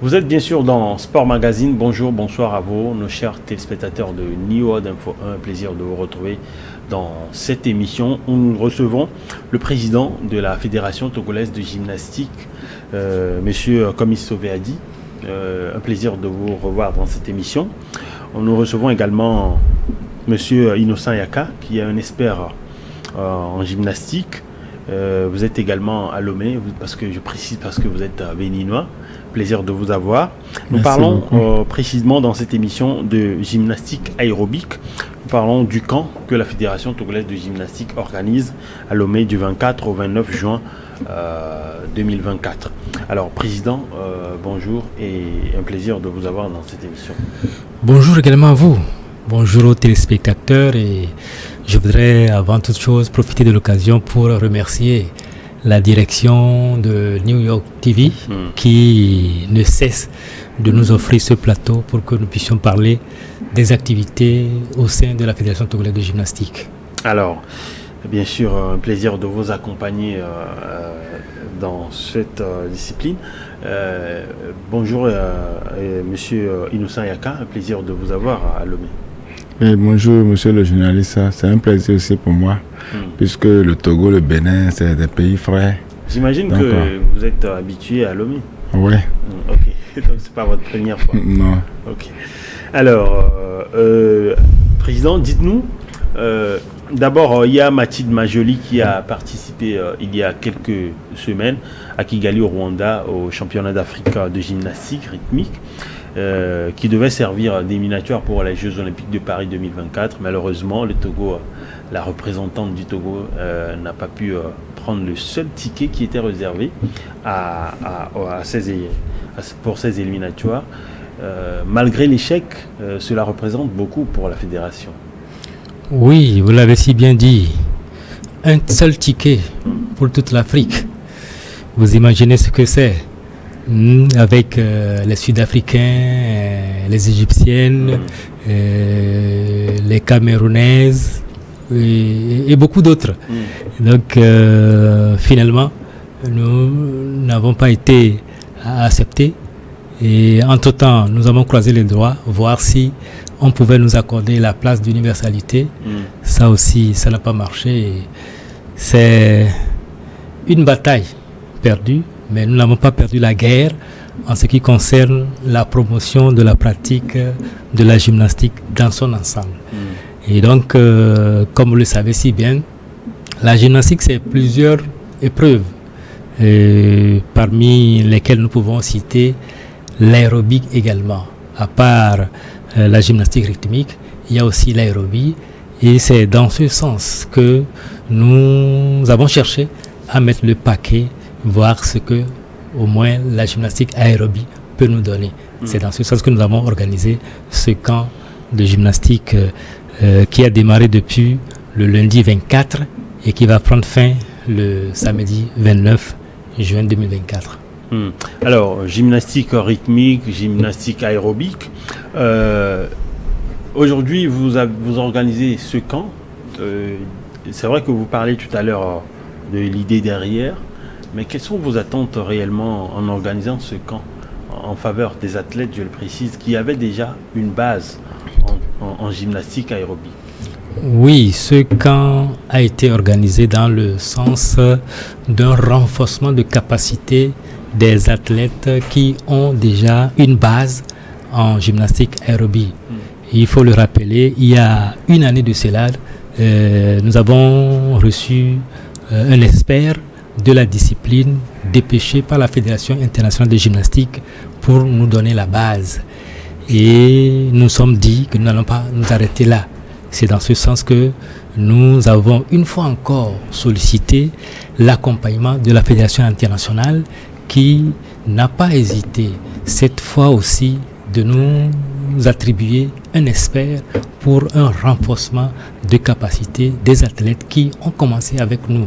Vous êtes bien sûr dans Sport Magazine. Bonjour, bonsoir à vous, nos chers téléspectateurs de NIOA d'Info 1. Un plaisir de vous retrouver dans cette émission où nous recevons le président de la Fédération togolaise de gymnastique, Monsieur Komisso Veadi. Un plaisir de vous revoir dans cette émission. Nous recevons également Monsieur Innocent Yaka, qui est un expert en gymnastique. Vous êtes également à Lomé, parce que vous êtes béninois. Plaisir de vous avoir. Nous parlons précisément dans cette émission de gymnastique aérobique. Nous parlons du camp que la Fédération togolaise de gymnastique organise à Lomé du 24 au 29 juin 2024. Alors, Président, bonjour et un plaisir de vous avoir dans cette émission. Bonjour également à vous. Bonjour aux téléspectateurs et je voudrais avant toute chose profiter de l'occasion pour remercier la direction de New York TV qui ne cesse de nous offrir ce plateau pour que nous puissions parler des activités au sein de la Fédération togolaise de gymnastique. Alors, bien sûr, un plaisir de vous accompagner dans cette discipline. Bonjour, Monsieur Innocent Yaka, un plaisir de vous avoir à Lomé. Et bonjour monsieur le journaliste, c'est un plaisir aussi pour moi, puisque le Togo, le Bénin, c'est des pays frères. J'imagine que vous êtes habitué à Lomé. Oui. Ok, donc c'est pas votre première fois. Non. Ok. Alors, Président, dites-nous, d'abord, il y a Mathilde Majoli qui a participé il y a quelques semaines à Kigali au Rwanda au championnat d'Afrique de gymnastique rythmique. Qui devait servir d'éliminatoire pour les Jeux Olympiques de Paris 2024. Malheureusement, le Togo, la représentante du Togo n'a pas pu prendre le seul ticket qui était réservé pour ces éliminatoires. Malgré l'échec, cela représente beaucoup pour la fédération. Oui, vous l'avez si bien dit. Un seul ticket pour toute l'Afrique. Vous imaginez ce que c'est? Avec les Sud-Africains, les Égyptiennes, les Camerounaises et beaucoup d'autres. Donc finalement, nous n'avons pas été acceptés. Et entre-temps, nous avons croisé les doigts, voir si on pouvait nous accorder la place d'universalité. Ça aussi, ça n'a pas marché. C'est une bataille perdue. Mais nous n'avons pas perdu la guerre en ce qui concerne la promotion de la pratique de la gymnastique dans son ensemble. Et donc, comme vous le savez si bien, la gymnastique, c'est plusieurs épreuves, parmi lesquelles nous pouvons citer l'aérobic également. À part la gymnastique rythmique, il y a aussi l'aérobie. Et c'est dans ce sens que nous avons cherché à mettre le paquet, voir ce que au moins la gymnastique aérobie peut nous donner. C'est dans ce sens que nous avons organisé ce camp de gymnastique qui a démarré depuis le lundi 24 et qui va prendre fin le samedi 29 juin 2024. Alors, gymnastique rythmique, gymnastique aérobique. Aujourd'hui, vous organisez ce camp. C'est vrai que vous parlez tout à l'heure de l'idée derrière. Mais quelles sont vos attentes réellement en organisant ce camp en faveur des athlètes, je le précise, qui avaient déjà une base en gymnastique aérobique? Oui, ce camp a été organisé dans le sens d'un renforcement de capacité des athlètes qui ont déjà une base en gymnastique aérobie. Il faut le rappeler, il y a une année de cela, nous avons reçu un expert de la discipline dépêché par la Fédération internationale de gymnastique pour nous donner la base. Et nous sommes dit que nous n'allons pas nous arrêter là. C'est dans ce sens que nous avons une fois encore sollicité l'accompagnement de la Fédération internationale qui n'a pas hésité cette fois aussi de nous attribuer un expert pour un renforcement de capacité des athlètes qui ont commencé avec nous.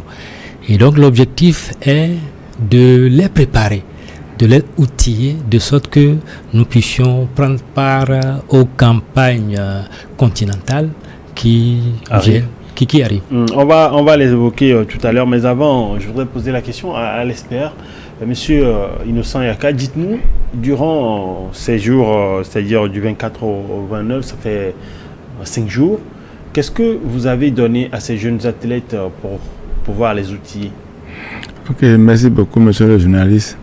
Et donc l'objectif est de les préparer, de les outiller de sorte que nous puissions prendre part aux campagnes continentales qui qui arrivent. On va les évoquer tout à l'heure, mais avant, je voudrais poser la question à l'expert. Monsieur Innocent Yaka, dites-nous, durant ces jours, c'est-à-dire du 24 au 29, ça fait 5 jours, qu'est-ce que vous avez donné à ces jeunes athlètes pour pouvoir les outiller? Ok, merci beaucoup, monsieur le journaliste.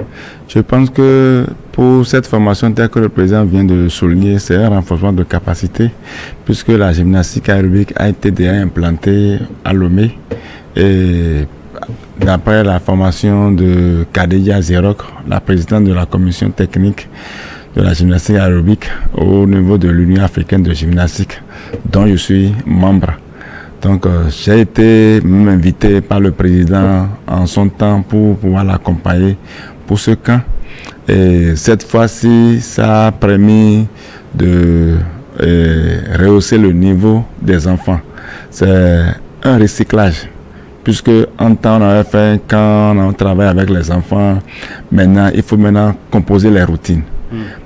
Je pense que pour cette formation, telle que le président vient de souligner, c'est un renforcement de capacité, puisque la gymnastique aérobique a été déjà implantée à Lomé. Et d'après la formation de Kadeya Zerok, la présidente de la commission technique de la gymnastique aérobique au niveau de l'Union africaine de gymnastique, dont je suis membre. Donc, j'ai été même invité par le président en son temps pour pouvoir l'accompagner pour ce camp. Et cette fois-ci, ça a permis de rehausser le niveau des enfants. C'est un recyclage. Puisque en temps on avait fait un camp, on travaille avec les enfants. Maintenant, il faut composer les routines.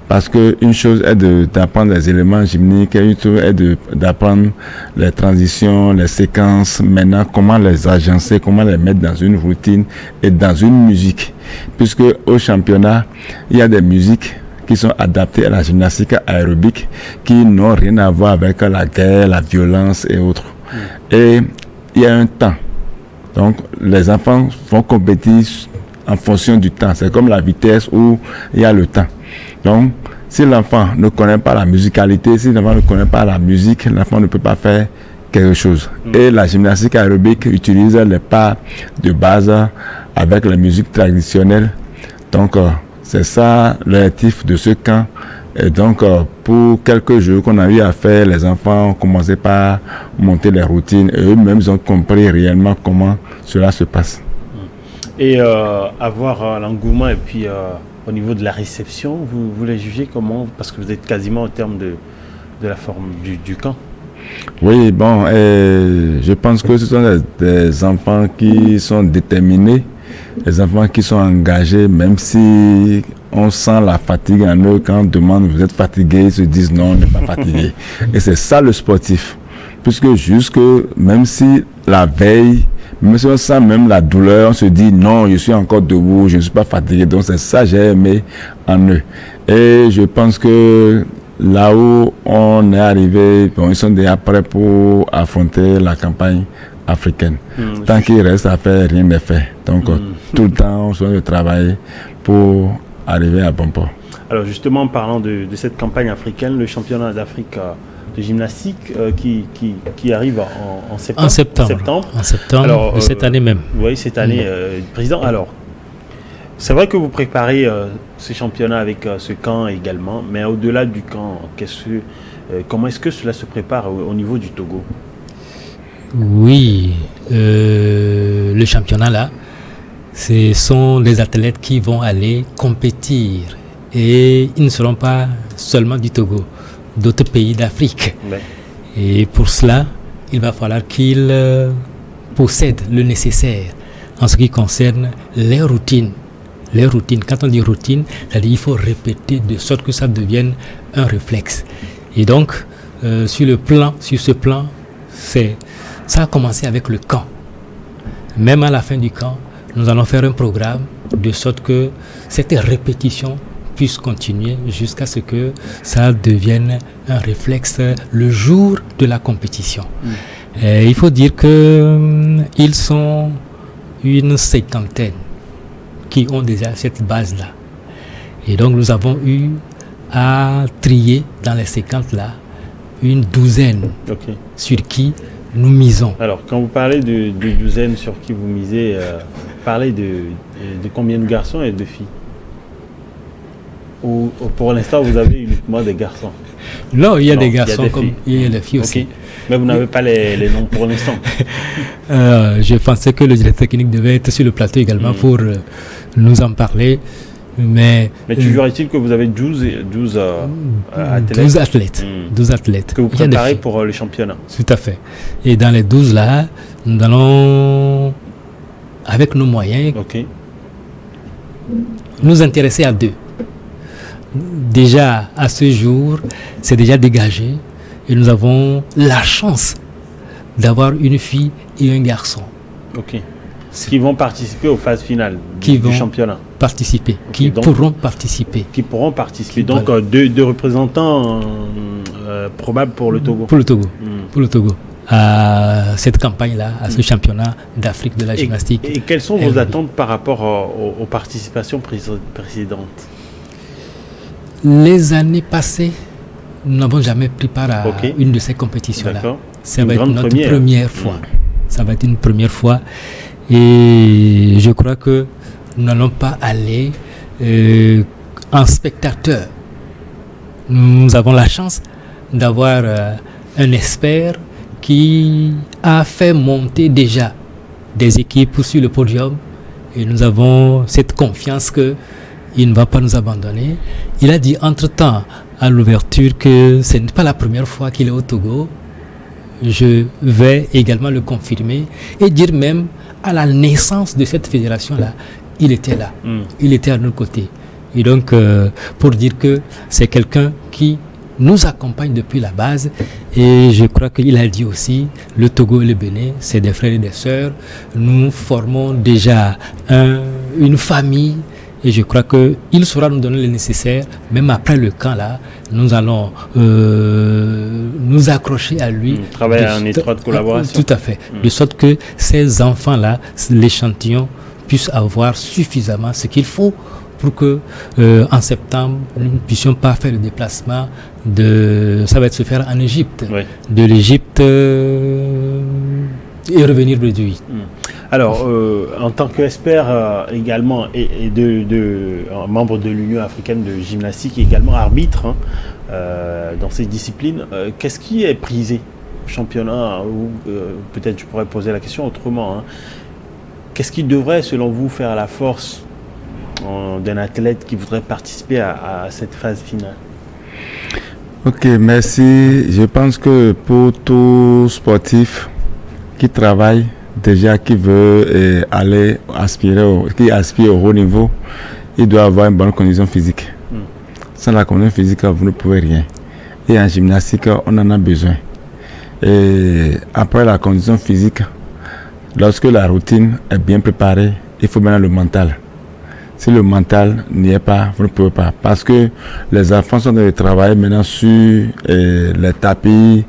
Parce qu'une chose est d'apprendre les éléments gymniques, une chose est d'apprendre les transitions, les séquences, maintenant comment les agencer, comment les mettre dans une routine et dans une musique. Puisque au championnat, il y a des musiques qui sont adaptées à la gymnastique aérobique, qui n'ont rien à voir avec la guerre, la violence et autres. Et il y a un temps. Donc les enfants vont compétir en fonction du temps. C'est comme la vitesse où il y a le temps. Donc, si l'enfant ne connaît pas la musicalité, si l'enfant ne connaît pas la musique, l'enfant ne peut pas faire quelque chose. Et la gymnastique aérobique utilise les pas de base avec la musique traditionnelle. Donc, c'est ça l'objectif de ce camp. Et donc, pour quelques jours qu'on a eu à faire, les enfants ont commencé par monter les routines et eux-mêmes ont compris réellement comment cela se passe. Et avoir l'engouement et puis au niveau de la réception, vous les jugez comment? Parce que vous êtes quasiment au terme de la forme du camp. Oui, bon, je pense que ce sont des enfants qui sont déterminés, des enfants qui sont engagés, même si on sent la fatigue en eux. Quand on demande vous êtes fatigué, ils se disent non, on n'est pas fatigué. Et c'est ça le sportif. Puisque même si la veille, même si on sent même la douleur, on se dit non, je suis encore debout, je ne suis pas fatigué. Donc c'est ça que j'ai aimé en eux. Et je pense que là où on est arrivé, bon, ils sont déjà prêts pour affronter la campagne africaine. Tant qu'il reste à faire, rien n'est fait. Donc tout le temps, on doit travailler pour arriver à bon port. Alors justement, en parlant de cette campagne africaine, le championnat d'Afrique de gymnastique qui arrive en septembre. En septembre. Alors, de cette année même. Oui, cette année, président. Alors, c'est vrai que vous préparez ce championnat avec ce camp également, mais au-delà du camp, comment est-ce que cela se prépare au niveau du Togo? Oui, le championnat là, ce sont les athlètes qui vont aller compétir et ils ne seront pas seulement du Togo, d'autres pays d'Afrique. Ouais. Et pour cela, il va falloir qu'ils possèdent le nécessaire en ce qui concerne les routines. Les routines, quand on dit routine, c'est-à-dire qu'il faut répéter de sorte que ça devienne un réflexe. Et donc, sur ce plan, ça a commencé avec le camp. Même à la fin du camp, nous allons faire un programme de sorte que cette répétition puisse continuer jusqu'à ce que ça devienne un réflexe le jour de la compétition. Et il faut dire qu'ils sont une 50aine qui ont déjà cette base-là. Et donc nous avons eu à trier dans les 50-là une douzaine sur qui nous misons. Alors, quand vous parlez de douzaine sur qui vous misez, parlez de combien de garçons et de filles? Ou pour l'instant, vous avez uniquement des garçons? Non, il y a des garçons comme il y a des filles aussi. Mais vous n'avez pas les noms pour l'instant? Je pensais que le directeur technique devait être sur le plateau également pour nous en parler. Mais toujours est-il que vous avez 12 athlètes. 12 athlètes. Que vous préparez pour le championnat. Tout à fait. Et dans les 12 là, nous allons, avec nos moyens, nous intéresser à 2. Déjà, à ce jour, c'est déjà dégagé. Et nous avons la chance d'avoir une fille et un garçon. Ok. Qui vont participer aux phases finales du championnat. Participer. Okay, pourront participer. Qui pourront participer. Donc, deux représentants probables pour le Togo. Pour le Togo. Pour le Togo. À cette campagne-là, à ce championnat d'Afrique de la gymnastique. Et quelles sont vos attentes par rapport aux participations précédentes? Les années passées, nous n'avons jamais pris part à une de ces compétitions-là. Ça va être notre première fois. Ça va être une première fois. Et je crois que nous n'allons pas aller en spectateur. Nous avons la chance d'avoir un expert qui a fait monter déjà des équipes sur le podium. Et nous avons cette confiance qu'il ne va pas nous abandonner. Il a dit entre-temps à l'ouverture que ce n'est pas la première fois qu'il est au Togo. Je vais également le confirmer et dire même à la naissance de cette fédération-là, il était là. Il était à notre côté. Et donc, pour dire que c'est quelqu'un qui nous accompagne depuis la base. Et je crois qu'il a dit aussi, le Togo et le Bénin, c'est des frères et des sœurs. Nous formons déjà une famille. Et je crois qu'il saura nous donner le nécessaire. Même après le camp, là, nous allons nous accrocher à lui. Travailler en étroite collaboration. Tout à fait. De sorte que ces enfants-là, l'échantillon, puissent avoir suffisamment ce qu'il faut pour que en septembre, nous ne puissions pas faire le déplacement ça va être se faire en Égypte. Oui. De l'Égypte et revenir le 18. Alors, en tant qu'expert également et membre de l'Union africaine de gymnastique et également arbitre dans ces disciplines, qu'est-ce qui est prisé au championnat ou peut-être je pourrais poser la question autrement. Qu'est-ce qui devrait, selon vous, faire la force d'un athlète qui voudrait participer à cette phase finale? Ok, merci. Je pense que pour tout sportif qui travaille, déjà qui veut qui aspire au haut niveau, il doit avoir une bonne condition physique. Sans la condition physique, vous ne pouvez rien. Et en gymnastique, on en a besoin. Et après la condition physique, lorsque la routine est bien préparée, il faut maintenant le mental. Si le mental n'y est pas, vous ne pouvez pas. Parce que les enfants sont en train de travailler maintenant sur les tapis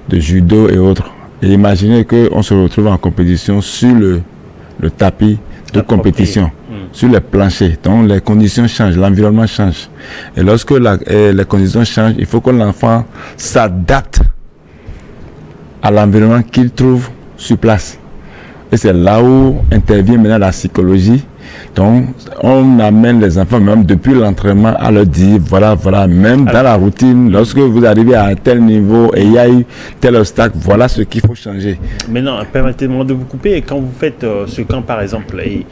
de judo et autres. Et imaginez qu'on se retrouve en compétition sur le tapis de compétition, sur les planchers. Donc les conditions changent, l'environnement change. Et lorsque les conditions changent, il faut que l'enfant s'adapte à l'environnement qu'il trouve sur place. Et c'est là où intervient maintenant la psychologie. Donc, on amène les enfants, même depuis l'entraînement, à leur dire, voilà, même dans la routine, lorsque vous arrivez à un tel niveau et il y a eu tel obstacle, voilà ce qu'il faut changer. Maintenant, permettez-moi de vous couper. Quand vous faites ce camp, par exemple, et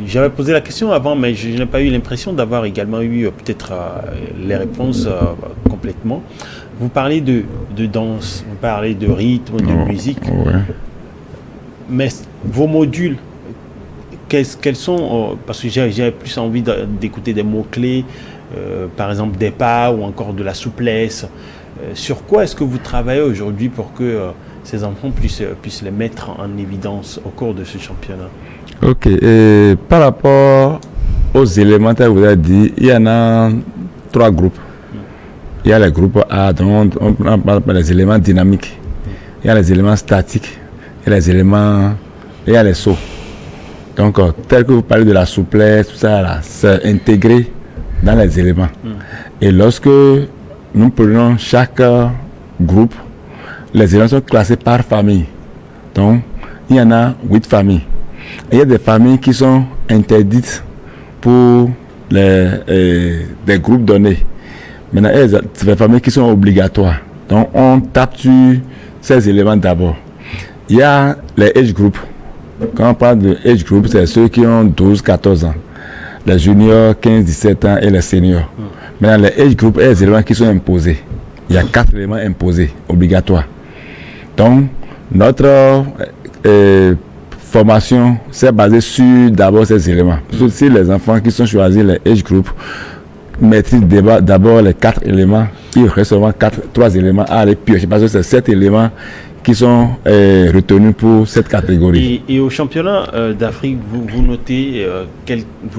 j'avais posé la question avant, mais je n'ai pas eu l'impression d'avoir également eu peut-être les réponses complètement. Vous parlez de danse, vous parlez de rythme, de musique. Ouais. Mais vos modules, quels sont, parce que j'ai plus envie d'écouter des mots-clés, par exemple des pas ou encore de la souplesse. Sur quoi est-ce que vous travaillez aujourd'hui pour que ces enfants puissent les mettre en évidence au cours de ce championnat? Ok, et par rapport aux éléments que vous avez dit, il y en a 3 groupes. Il y a les groupes A, dont on parle des éléments dynamiques. Il y a les éléments statiques. Il y a les éléments, il y a les sauts. Donc, tel que vous parlez de la souplesse, tout ça, là, c'est intégré dans les éléments. Et lorsque nous prenons chaque groupe, les éléments sont classés par famille. Donc, il y en a 8 familles. Et il y a des familles qui sont interdites pour des groupes donnés. Maintenant, c'est des familles qui sont obligatoires. Donc, on tape sur ces éléments d'abord. Il y a les age groups. Quand on parle de age group, c'est ceux qui ont 12-14 ans. Les juniors, 15-17 ans et les seniors. Maintenant, les age groups, il y a des éléments qui sont imposés. Il y a 4 éléments imposés, obligatoires. Donc, notre formation s'est basée sur d'abord ces éléments. Si les enfants qui sont choisis, les age groups, maîtrisent d'abord les 4 éléments, ils recevront 3 éléments à aller piocher. Parce que c'est 7 éléments qui sont retenus pour cette catégorie. Et au championnat d'Afrique, vous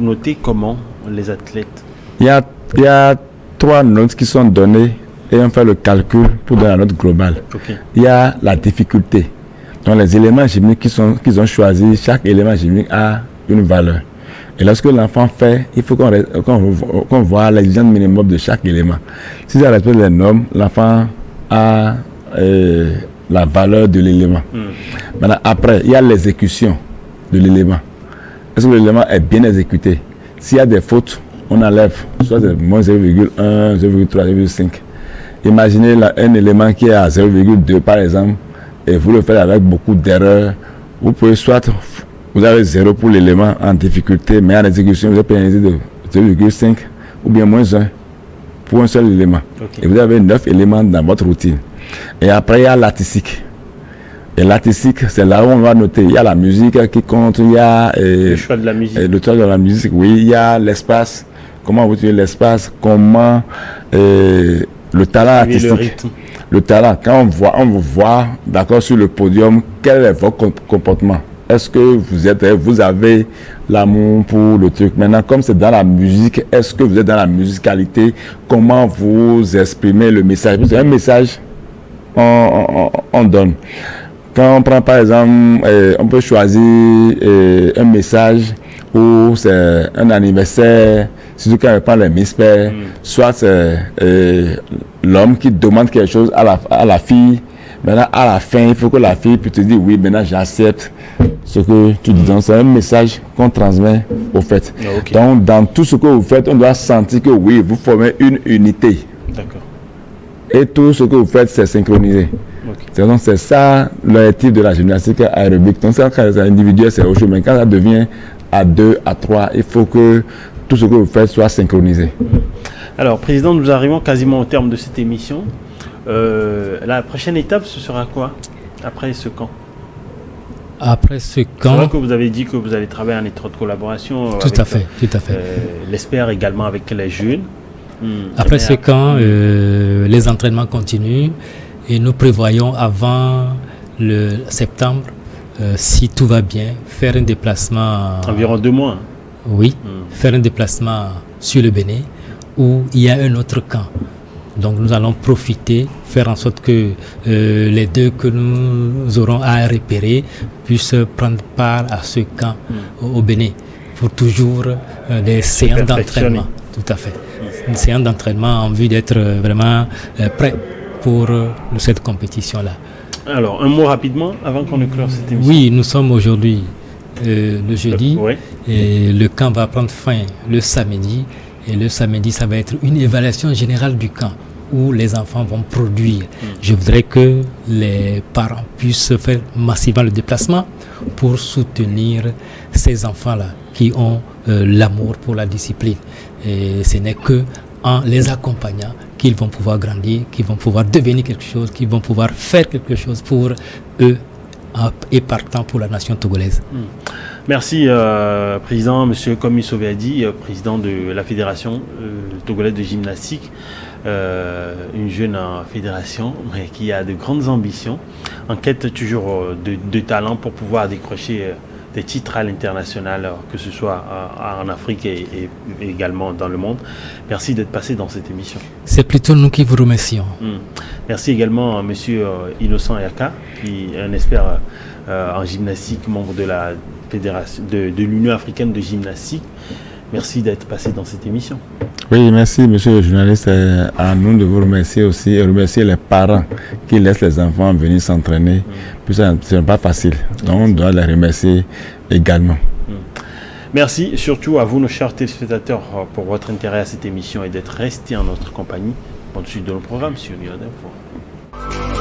notez comment les athlètes? Il y a 3 notes qui sont données et on fait le calcul pour donner la note globale. Okay. Il y a la difficulté. Donc les éléments chimiques qu'ils ont choisis, chaque élément chimique a une valeur. Et lorsque l'enfant fait, il faut qu'on voit l'exigence minimum de chaque élément. Si ça respecte les normes, l'enfant a la valeur de l'élément. Maintenant, après, il y a l'exécution de l'élément. Est-ce que l'élément est bien exécuté? S'il y a des fautes, on enlève, soit c'est moins 0,1, 0,3, 0,5. Imaginez un élément qui est à 0,2 par exemple, et vous le faites avec beaucoup d'erreurs. Vous pouvez soit, vous avez 0 pour l'élément en difficulté, mais en exécution, vous êtes pénalisé de 0,5 ou bien moins 1 pour un seul élément. Okay. Et vous avez 9 éléments dans votre routine. Et après, il y a l'artistique. Et l'artistique, c'est là où on va noter. Il y a la musique qui compte, il y a le choix de la musique. Le choix de la musique, oui. Il y a l'espace. Comment vous utilisez l'espace? Comment le talent artistique. Le talent, quand on vous voit, d'accord, sur le podium, quel est votre comportement? Est-ce que vous avez l'amour pour le truc? Maintenant, comme c'est dans la musique, est-ce que vous êtes dans la musicalité? Comment vous exprimez le message? Parce qu'un message, on donne. Quand on prend par exemple, on peut choisir un message où c'est un anniversaire, surtout quand on prend les mispères, soit c'est l'homme qui demande quelque chose à la fille. Maintenant, à la fin, il faut que la fille puisse te dire oui, maintenant j'accepte ce que tu dis. Donc, c'est un message qu'on transmet au fait. Okay. Donc, dans tout ce que vous faites, on doit sentir que oui, vous formez une unité. D'accord. Et tout ce que vous faites, c'est synchronisé. Okay. Donc, c'est ça l'objectif de la gymnastique aérobique. Donc, quand c'est individuel, c'est autre chose. Mais quand ça devient à 2, à 3, il faut que tout ce que vous faites soit synchronisé. Alors, Président, nous arrivons quasiment au terme de cette émission. La prochaine étape, ce sera quoi après ce camp? Après ce camp... C'est vrai que vous avez dit que vous allez travailler en étroite collaboration tout à fait. l'espère également avec les jeunes. Après ce camp, les entraînements continuent et nous prévoyons avant le septembre, si tout va bien, faire un déplacement... Environ 2 mois. Oui, faire un déplacement sur le Bénin où il y a un autre camp. Donc nous allons profiter, faire en sorte que les 2 que nous aurons à repérer puissent prendre part à ce camp au Bénin pour toujours des séances d'entraînement. Tout à fait. Une séance d'entraînement en vue d'être vraiment prêt pour cette compétition-là. Alors, un mot rapidement avant qu'on ne clore cette émission. Oui, nous sommes aujourd'hui le jeudi et le camp va prendre fin le samedi. Et le samedi, ça va être une évaluation générale du camp où les enfants vont produire. Je voudrais que les parents puissent faire massivement le déplacement pour soutenir ces enfants-là qui ont l'amour pour la discipline. Et ce n'est que en les accompagnant qu'ils vont pouvoir grandir, qu'ils vont pouvoir devenir quelque chose, qu'ils vont pouvoir faire quelque chose pour eux et partant pour la nation togolaise. Merci, Président, M. Komi Soveadi, président de la Fédération togolaise de gymnastique, une jeune fédération mais qui a de grandes ambitions, en quête toujours de talent pour pouvoir décrocher des titres à l'international, que ce soit en Afrique et également dans le monde. Merci d'être passé dans cette émission. C'est plutôt nous qui vous remercions. Merci également à M. Innocent Yaka, qui est un expert en gymnastique, membre de la fédération de l'Union africaine de gymnastique. Merci d'être passé dans cette émission. Oui, merci monsieur le journaliste. À nous de vous remercier aussi et remercier les parents qui laissent les enfants venir s'entraîner. Puis ça, ce n'est pas facile. Donc on doit les remercier également. Merci surtout à vous, nos chers téléspectateurs, pour votre intérêt à cette émission et d'être restés en notre compagnie. Bonne suite de nos programmes sur Nio Info.